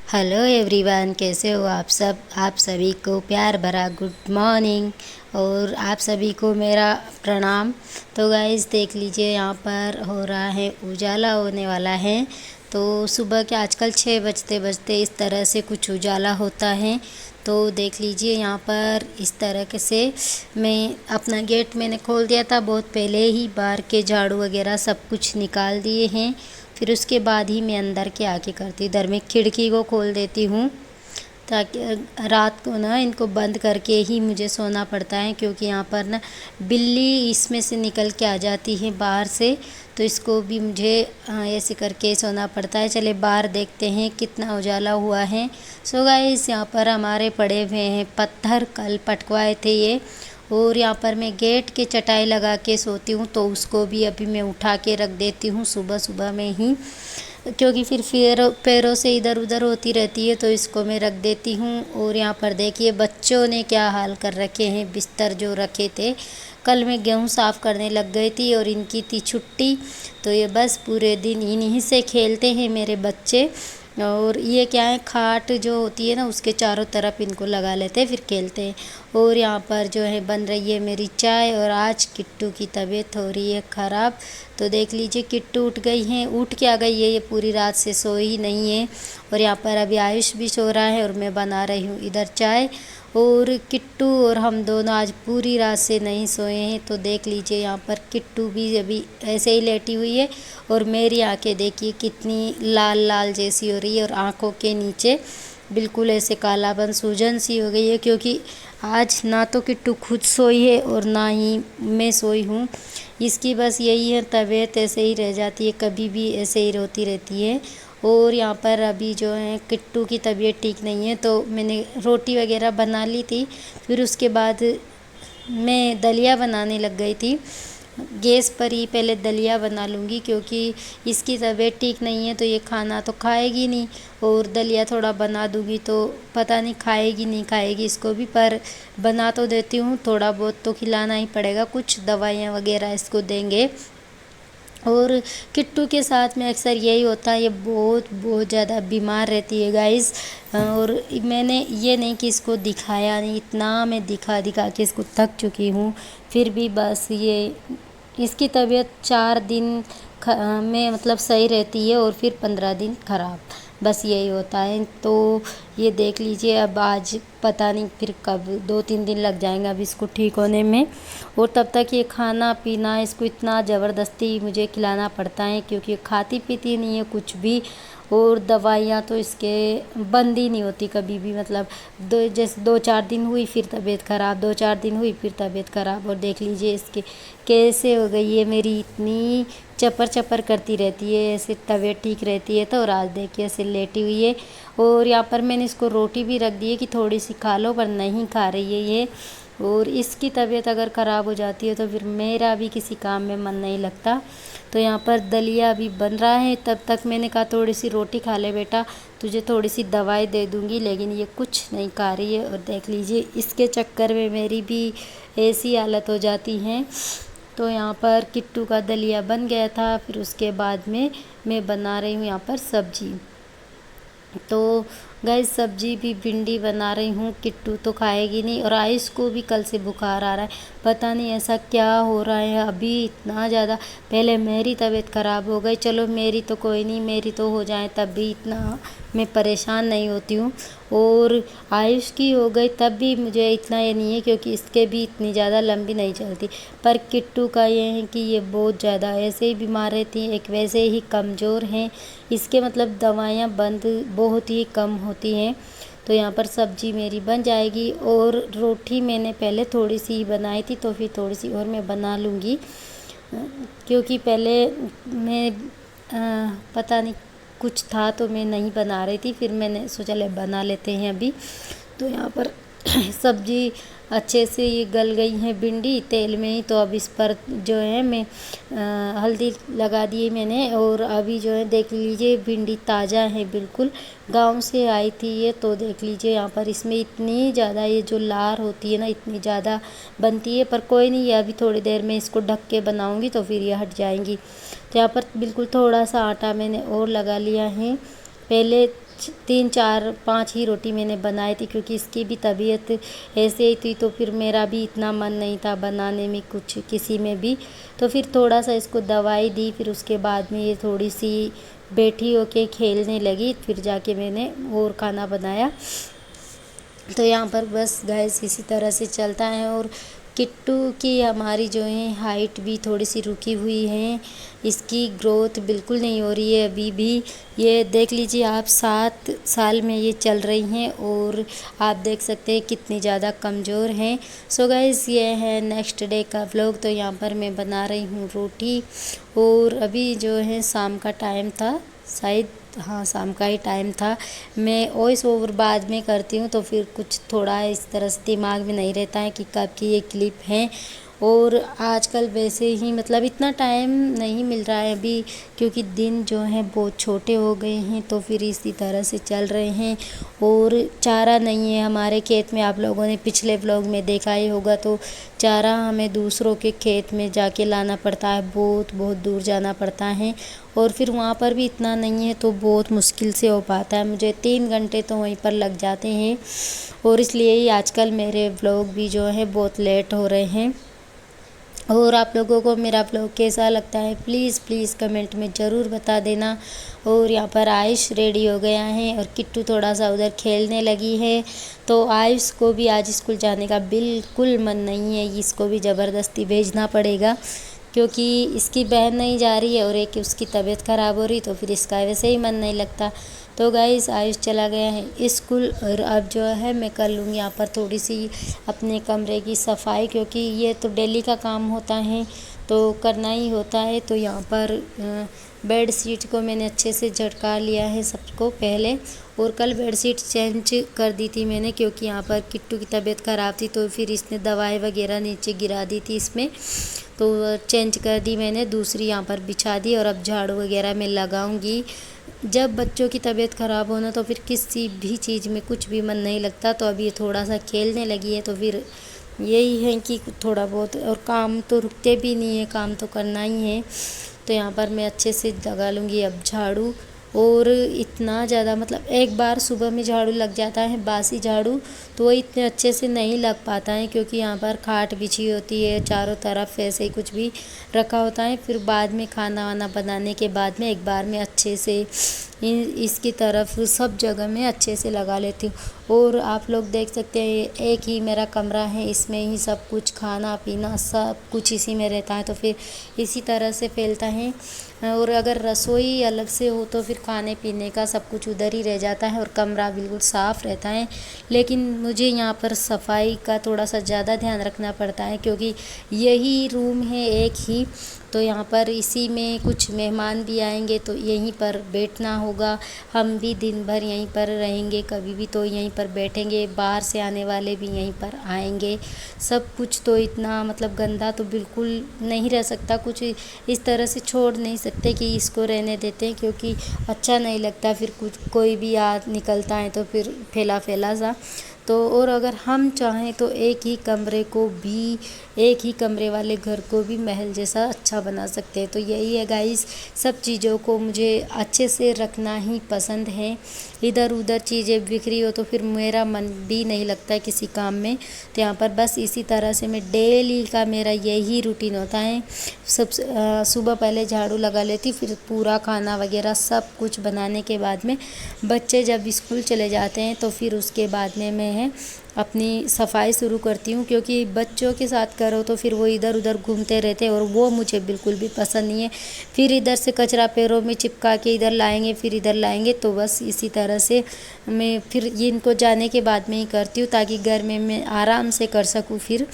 Hello everyone, कैसे हो आप सब। आप सभी को प्यार भरा गुड मॉर्निंग और आप सभी को मेरा प्रणाम। तो गाइस देख लीजिए, यहाँ पर हो रहा है उजाला होने वाला है। तो सुबह के आजकल 6 बजते बजते इस तरह से कुछ उजाला होता है। तो देख लीजिए यहाँ पर इस तरह के से मैं अपना गेट मैंने खोल दिया था बहुत पहले ही, बाहर के झाड़ू वगैरह सब कुछ निकाल दिए हैं। फिर उसके बाद ही मैं अंदर के आके करती, इधर मैं खिड़की को खोल देती हूँ ताकि रात को ना इनको बंद करके ही मुझे सोना पड़ता है, क्योंकि यहाँ पर ना बिल्ली इसमें से निकल के आ जाती है बाहर से। तो इसको भी मुझे ऐसे करके सोना पड़ता है। चले बाहर देखते हैं कितना उजाला हुआ है। सो गाइस, यहाँ पर हमारे पड़े हुए हैं पत्थर, कल पटकवाए थे ये। और यहाँ पर मैं गेट के चटाई लगा के सोती हूँ, तो उसको भी अभी मैं उठा के रख देती हूँ सुबह सुबह में ही, क्योंकि फिर पैरों से इधर उधर होती रहती है। तो इसको मैं रख देती हूँ। और यहाँ पर देखिए बच्चों ने क्या हाल कर रखे हैं। बिस्तर जो रखे थे, कल मैं गेहूँ साफ़ करने लग गई थी और इनकी थी छुट्टी, तो ये बस पूरे दिन इन्हीं से खेलते हैं मेरे बच्चे। और ये क्या है, खाट जो होती है ना उसके चारों तरफ इनको लगा लेते हैं फिर खेलते हैं। और यहाँ पर जो है बन रही है मेरी चाय। और आज किट्टू की तबीयत हो रही है ख़राब। तो देख लीजिए किट्टू उठ गई हैं, उठ के आ गई है, ये पूरी रात से सोई ही नहीं है। और यहाँ पर अभी आयुष भी सो रहा है और मैं बना रही हूँ इधर चाय। और किट्टू और हम दोनों आज पूरी रात से नहीं सोए हैं। तो देख लीजिए यहाँ पर किट्टू भी अभी ऐसे ही लेटी हुई है। और मेरी आंखें देखिए कितनी लाल लाल जैसी हो रही है, और आँखों के नीचे बिल्कुल ऐसे कालापन सूजन सी हो गई है, क्योंकि आज ना तो किट्टू खुद सोई है और ना ही मैं सोई हूँ। इसकी बस यही है, तबीयत ऐसे ही रह जाती है, कभी भी ऐसे ही रोती रहती है। और यहाँ पर अभी जो है किट्टू की तबीयत ठीक नहीं है, तो मैंने रोटी वगैरह बना ली थी। फिर उसके बाद मैं दलिया बनाने लग गई थी। गैस पर ही पहले दलिया बना लूँगी, क्योंकि इसकी तबीयत ठीक नहीं है तो ये खाना तो खाएगी नहीं। और दलिया थोड़ा बना दूँगी तो पता नहीं खाएगी नहीं खाएगी इसको भी, पर बना तो देती हूँ। थोड़ा बहुत तो खिलाना ही पड़ेगा, कुछ दवाइयाँ वगैरह इसको देंगे। और किट्टू के साथ में अक्सर यही होता है, ये बहुत बहुत ज़्यादा बीमार रहती है गाइस। और मैंने ये नहीं कि इसको दिखाया नहीं, इतना मैं दिखा दिखा के इसको थक चुकी हूँ। फिर भी बस ये इसकी तबीयत 4 दिन में मतलब सही रहती है और फिर 15 दिन ख़राब, बस यही होता है। तो ये देख लीजिए, अब आज पता नहीं फिर कब 2-3 दिन लग जाएंगे अब इसको ठीक होने में। और तब तक ये खाना पीना इसको इतना ज़बरदस्ती मुझे खिलाना पड़ता है, क्योंकि ये खाती पीती नहीं है कुछ भी। और दवाइयाँ तो इसके बंद ही नहीं होती कभी भी, मतलब जैसे 2-4 दिन हुई फिर तबीयत ख़राब, 2-4 दिन हुई फिर तबीयत ख़राब। और देख लीजिए इसके कैसे हो गई है, मेरी इतनी चपर चपर करती रहती है, ऐसे तबीयत ठीक रहती है तो। और आज देखिए ऐसे लेटी हुई है। और यहाँ पर मैंने इसको रोटी भी रख दी है कि थोड़ी सी खा लो, पर नहीं खा रही है ये। और इसकी तबीयत अगर ख़राब हो जाती है तो फिर मेरा भी किसी काम में मन नहीं लगता। तो यहाँ पर दलिया भी बन रहा है, तब तक मैंने कहा थोड़ी सी रोटी खा ले बेटा, तुझे थोड़ी सी दवाई दे दूँगी, लेकिन ये कुछ नहीं खा रही है। और देख लीजिए इसके चक्कर में मेरी भी ऐसी हालत हो जाती है। तो यहाँ पर किट्टू का दलिया बन गया था। फिर उसके बाद में मैं बना रही हूँ यहाँ पर सब्जी। तो गाइस सब्जी भी भिंडी बना रही हूँ, किट्टू तो खाएगी नहीं। और आयुष को भी कल से बुखार आ रहा है, पता नहीं ऐसा क्या हो रहा है अभी इतना ज़्यादा। पहले मेरी तबीयत ख़राब हो गई, चलो मेरी तो कोई नहीं, मेरी तो हो जाए तब भी इतना मैं परेशान नहीं होती हूँ। और आयुष की हो गई तब भी मुझे इतना ये नहीं है, क्योंकि इसके भी इतनी ज़्यादा लंबी नहीं चलती। पर किट्टू का ये है कि ये बहुत ज़्यादा ऐसे ही बीमार रहती है, एक वैसे ही कमज़ोर हैं। इसके मतलब दवाइयाँ बंद बहुत ही कम होती हैं। तो यहाँ पर सब्जी मेरी बन जाएगी। और रोटी मैंने पहले थोड़ी सी ही बनाई थी, तो फिर थोड़ी सी और मैं बना लूँगी, क्योंकि पहले मैं पता नहीं कुछ था तो मैं नहीं बना रही थी, फिर मैंने सोचा ले बना लेते हैं अभी। तो यहाँ पर सब्जी अच्छे से ये गल गई है भिंडी तेल में ही। तो अब इस पर जो है मैं हल्दी लगा दी मैंने। और अभी जो है देख लीजिए भिंडी ताज़ा है बिल्कुल, गांव से आई थी ये। तो देख लीजिए यहाँ पर इसमें इतनी ज़्यादा ये जो लार होती है ना इतनी ज़्यादा बनती है, पर कोई नहीं, ये अभी थोड़ी देर में इसको ढक के बनाऊँगी तो फिर ये हट जाएंगी। तो यहाँ पर बिल्कुल थोड़ा सा आटा मैंने और लगा लिया है। पहले 3 4 5 ही रोटी मैंने बनाई थी, क्योंकि इसकी भी तबीयत ऐसे ही थी, तो फिर मेरा भी इतना मन नहीं था बनाने में कुछ किसी में भी। तो फिर थोड़ा सा इसको दवाई दी, फिर उसके बाद में ये थोड़ी सी बैठी होके खेलने लगी, फिर जाके मैंने और खाना बनाया। तो यहाँ पर बस गैस इसी तरह से चलता है। और किट्टू की हमारी जो है हाइट भी थोड़ी सी रुकी हुई है, इसकी ग्रोथ बिल्कुल नहीं हो रही है अभी भी। ये देख लीजिए आप, 7 साल में ये चल रही हैं और आप देख सकते हैं कितनी ज़्यादा कमज़ोर हैं। सो गाइस, ये है नेक्स्ट डे का व्लॉग। तो यहाँ पर मैं बना रही हूँ रोटी, और अभी जो है शाम का टाइम था, शायद हाँ शाम का ही टाइम था। मैं वॉइस ओवर बाद में करती हूँ, तो फिर कुछ थोड़ा इस तरह से दिमाग में नहीं रहता है कि कब की ये क्लिप है। और आजकल वैसे ही मतलब इतना टाइम नहीं मिल रहा है अभी, क्योंकि दिन जो हैं बहुत छोटे हो गए हैं, तो फिर इसी तरह से चल रहे हैं। और चारा नहीं है हमारे खेत में, आप लोगों ने पिछले व्लॉग में देखा ही होगा। तो चारा हमें दूसरों के खेत में जाके लाना पड़ता है, बहुत बहुत दूर जाना पड़ता है, और फिर वहाँ पर भी इतना नहीं है, तो बहुत मुश्किल से हो पाता है। मुझे 3 घंटे तो वहीं पर लग जाते हैं, और इसलिए ही आजकल मेरे व्लॉग भी जो है बहुत लेट हो रहे हैं। और आप लोगों को मेरा व्लॉग कैसा लगता है प्लीज़ प्लीज़ कमेंट में ज़रूर बता देना। और यहाँ पर आयुष रेडी हो गया है, और किट्टू थोड़ा सा उधर खेलने लगी है। तो आयुष को भी आज स्कूल जाने का बिल्कुल मन नहीं है, इसको भी ज़बरदस्ती भेजना पड़ेगा, क्योंकि इसकी बहन नहीं जा रही है और एक उसकी तबीयत ख़राब हो रही, तो फिर इसका वैसे ही मन नहीं लगता। तो गाइस, आयुष चला गया है स्कूल, और अब जो है मैं कर लूँगी यहाँ पर थोड़ी सी अपने कमरे की सफाई, क्योंकि ये तो डेली का काम होता है, तो करना ही होता है। तो यहाँ पर बेड शीट को मैंने अच्छे से झटका लिया है सबको पहले, और कल बेड शीट चेंज कर दी थी मैंने, क्योंकि यहाँ पर किट्टू की तबीयत ख़राब थी, तो फिर इसने दवाई वगैरह नीचे गिरा दी थी इसमें, तो चेंज कर दी मैंने, दूसरी यहाँ पर बिछा दी। और अब झाड़ू वगैरह मैं लगाऊंगी। जब बच्चों की तबीयत ख़राब हो ना, तो फिर किसी भी चीज़ में कुछ भी मन नहीं लगता। तो अब ये थोड़ा सा खेलने लगी है, तो फिर यही है कि थोड़ा बहुत, और काम तो रुकते भी नहीं है, काम तो करना ही है। तो यहाँ पर मैं अच्छे से लगा लूँगी अब झाड़ू। और इतना ज़्यादा मतलब एक बार सुबह में झाड़ू लग जाता है, बासी झाड़ू, तो वो इतने अच्छे से नहीं लग पाता है, क्योंकि यहाँ पर खाट बिछी होती है, चारों तरफ ऐसे ही कुछ भी रखा होता है। फिर बाद में खाना वाना बनाने के बाद में एक बार में अच्छे से इसकी तरफ सब जगह में अच्छे से लगा लेती हूँ। और आप लोग देख सकते हैं, एक ही मेरा कमरा है, इसमें ही सब कुछ खाना पीना सब कुछ इसी में रहता है, तो फिर इसी तरह से फैलता है। और अगर रसोई अलग से हो तो फिर खाने पीने का सब कुछ उधर ही रह जाता है, और कमरा बिल्कुल साफ़ रहता है। लेकिन मुझे यहाँ पर सफाई का थोड़ा सा ज़्यादा ध्यान रखना पड़ता है, क्योंकि यही रूम है एक ही, तो यहाँ पर इसी में कुछ मेहमान भी आएंगे, तो यहीं पर बैठना होगा। हम भी दिन भर यहीं पर रहेंगे, कभी भी तो यहीं पर बैठेंगे, बाहर से आने वाले भी यहीं पर आएंगे। सब कुछ तो इतना मतलब गंदा तो बिल्कुल नहीं रह सकता, कुछ इस तरह से छोड़ नहीं सकते कि इसको रहने देते हैं, क्योंकि अच्छा नहीं लगता फिर कुछ कोई भी आ निकलता है तो फिर फैला फैला सा। तो और अगर हम चाहें तो एक ही कमरे को भी, एक ही कमरे वाले घर को भी महल जैसा अच्छा बना सकते हैं। तो यही है गाइस, सब चीज़ों को मुझे अच्छे से रखना ही पसंद है। इधर उधर चीज़ें बिखरी हो तो फिर मेरा मन भी नहीं लगता है किसी काम में। तो यहाँ पर बस इसी तरह से मैं डेली का मेरा यही रूटीन होता है। सुबह पहले झाड़ू लगा लेती, फिर पूरा खाना वगैरह सब कुछ बनाने के बाद में बच्चे जब स्कूल चले जाते हैं तो फिर उसके बाद में मैं अपनी सफाई शुरू करती हूँ, क्योंकि बच्चों के साथ करो तो फिर वो इधर उधर घूमते रहते हैं, और वो मुझे बिल्कुल भी पसंद नहीं है। फिर इधर से कचरा पैरों में चिपका के इधर लाएंगे, फिर इधर लाएंगे, तो बस इसी तरह से मैं फिर ये इनको जाने के बाद में ही करती हूँ, ताकि घर में मैं आराम से कर सकूँ फिर।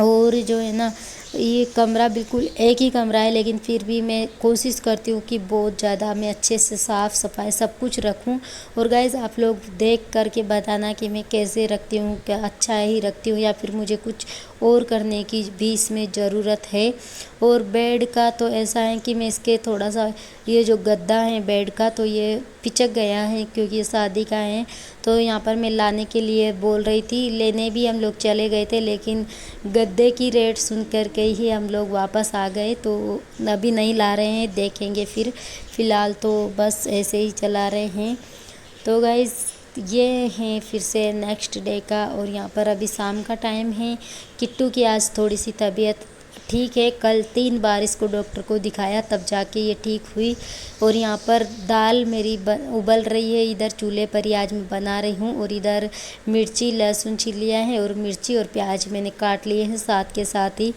और जो है ना, ये कमरा बिल्कुल एक ही कमरा है, लेकिन फिर भी मैं कोशिश करती हूँ कि बहुत ज़्यादा मैं अच्छे से साफ़ सफाई सब कुछ रखूँ। और गाइस, आप लोग देख करके बताना कि मैं कैसे रखती हूँ, क्या अच्छा ही रखती हूँ या फिर मुझे कुछ और करने की भी इसमें ज़रूरत है। और बेड का तो ऐसा है कि मैं इसके थोड़ा सा, ये जो गद्दा है बेड का, तो ये पिचक गया है क्योंकि ये शादी का है। तो यहाँ पर मैं लाने के लिए बोल रही थी, लेने भी हम लोग चले गए थे, लेकिन गद्दे की रेट सुन कर के ही हम लोग वापस आ गए। तो अभी नहीं ला रहे हैं, देखेंगे फिर। फ़िलहाल तो बस ऐसे ही चला रहे हैं। तो गाइज़ ये है फिर से नेक्स्ट डे का, और यहाँ पर अभी शाम का टाइम है। किट्टू की आज थोड़ी सी तबीयत ठीक है, कल 3 बार इसको डॉक्टर को दिखाया तब जाके ये ठीक हुई। और यहाँ पर दाल मेरी उबल रही है, इधर चूल्हे पर ही आज मैं बना रही हूँ। और इधर मिर्ची लहसुन छील लिया है और मिर्ची और प्याज मैंने काट लिए हैं साथ के साथ ही।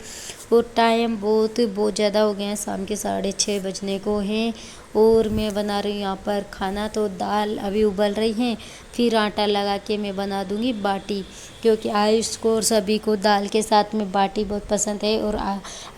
और टाइम बहुत ज़्यादा हो गया है, शाम के 6:30 बजने को हैं। और मैं बना रही हूँ यहाँ पर खाना। तो दाल अभी उबल रही हैं, फिर आटा लगा के मैं बना दूँगी बाटी, क्योंकि आयुष को और सभी को दाल के साथ में बाटी बहुत पसंद है। और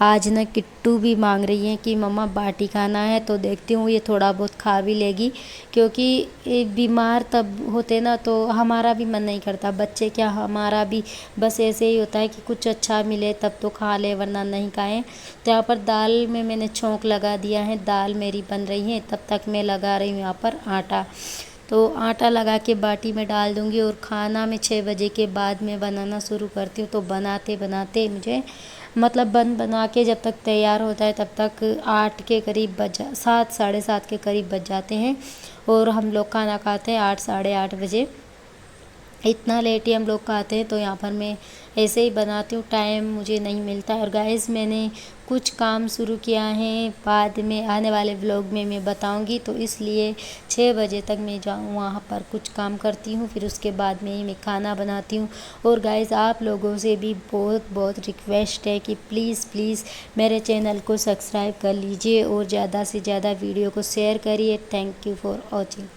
आज ना किट्टू भी मांग रही है कि मम्मा बाटी खाना है, तो देखती हूँ ये थोड़ा बहुत खा भी लेगी, क्योंकि बीमार तब होते ना तो हमारा भी मन नहीं करता, बच्चे क्या हमारा भी बस ऐसे ही होता है कि कुछ अच्छा मिले तब तो खा ले, वरना नहीं खाएं। तो यहाँ पर दाल में मैंने छोंक लगा दिया है, दाल मेरी बन रही है, तब तक मैं लगा रही हूँ यहाँ पर आटा। तो आटा लगा के बाटी में डाल दूँगी। और खाना मैं 6 बजे के बाद में बनाना शुरू करती हूँ। तो बनाते बनाते मुझे मतलब बना के जब तक तैयार होता है तब तक 8 के करीब 7 7:30 के करीब बज जाते हैं। और हम लोग खाना खाते हैं 8 8:30 बजे, इतना लेट ही हम लोग खाते हैं। तो यहाँ पर मैं ऐसे ही बनाती हूँ, टाइम मुझे नहीं मिलता है। और गाइस मैंने कुछ काम शुरू किया है, बाद में आने वाले व्लॉग में मैं बताऊंगी। तो इसलिए 6 बजे तक मैं जाऊँ वहाँ पर कुछ काम करती हूँ, फिर उसके बाद में ही मैं खाना बनाती हूँ। और गाइस आप लोगों से भी बहुत रिक्वेस्ट है कि प्लीज़ प्लीज़ मेरे चैनल को सब्सक्राइब कर लीजिए और ज़्यादा से ज़्यादा वीडियो को शेयर करिए। Thank you for watching.